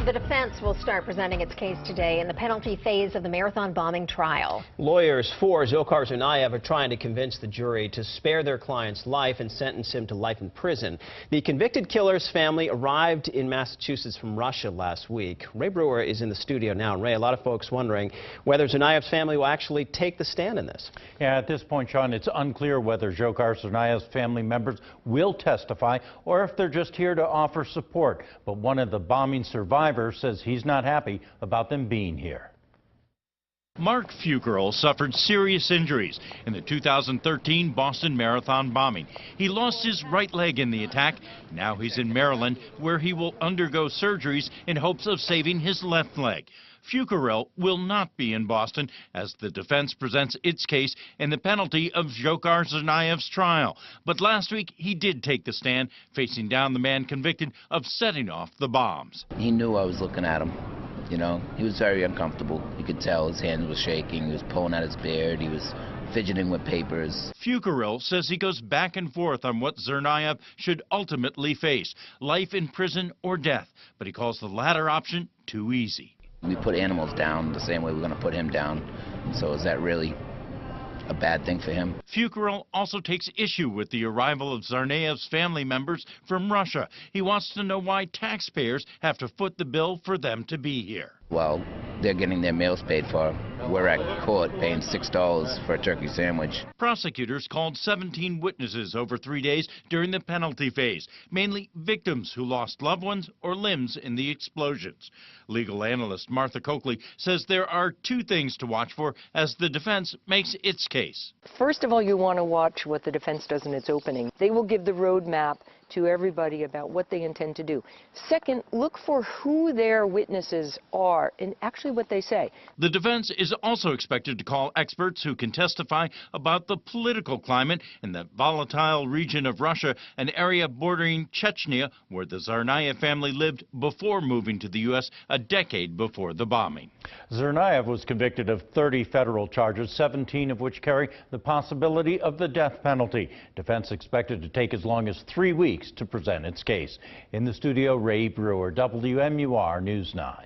The defense will start presenting its case today in the penalty phase of the Marathon bombing trial. Lawyers for Dzhokhar Tsarnaev are trying to convince the jury to spare their client's life and sentence him to life in prison. The convicted killer's family arrived in Massachusetts from Russia last week. Ray Brewer is in the studio now. And Ray, a lot of folks wondering whether Tsarnaev's family will actually take the stand in this. Yeah, at this point, Sean, it's unclear whether Dzhokhar Tsarnaev's family members will testify or if they're just here to offer support. But one of the bombing survivors says he's not happy about them being here. Mark Fukerl suffered serious injuries in the 2013 Boston Marathon bombing. He lost his right leg in the attack. Now he's in Maryland, where he will undergo surgeries in hopes of saving his left leg. Fukerl will not be in Boston as the defense presents its case in the penalty of Dzhokhar Tsarnaev's trial. But last week, he did take the stand, facing down the man convicted of setting off the bombs. He knew I was looking at him. You know, he was very uncomfortable. You could tell his hands were shaking. He was pulling at his beard. He was fidgeting with papers. Fukerl says he goes back and forth on what Tsarnaev should ultimately face, life in prison or death. But he calls the latter option too easy. We put animals down the same way we're going to put him down. So is that really a bad thing for him? Fukerl also takes issue with the arrival of Tsarnaev's family members from Russia. He wants to know why taxpayers have to foot the bill for them to be here. Well, they're getting their meals paid for. We're at court paying $6 for a turkey sandwich. Prosecutors called 17 witnesses over 3 days during the penalty phase, mainly victims who lost loved ones or limbs in the explosions. Legal analyst Martha Coakley says there are two things to watch for as the defense makes its case. First of all, you want to watch what the defense does in its opening. They will give the roadmap to everybody about what they intend to do. Second, look for who their witnesses are and actually what they say. The defense is also expected to call experts who can testify about the political climate in the volatile region of Russia, an area bordering Chechnya, where the Tsarnaev family lived before moving to the U.S. a decade before the bombing. Tsarnaev was convicted of 30 federal charges, 17 of which carry the possibility of the death penalty. Defense expected to take as long as 3 weeks to present its case. In the studio, Ray Brewer, WMUR News 9.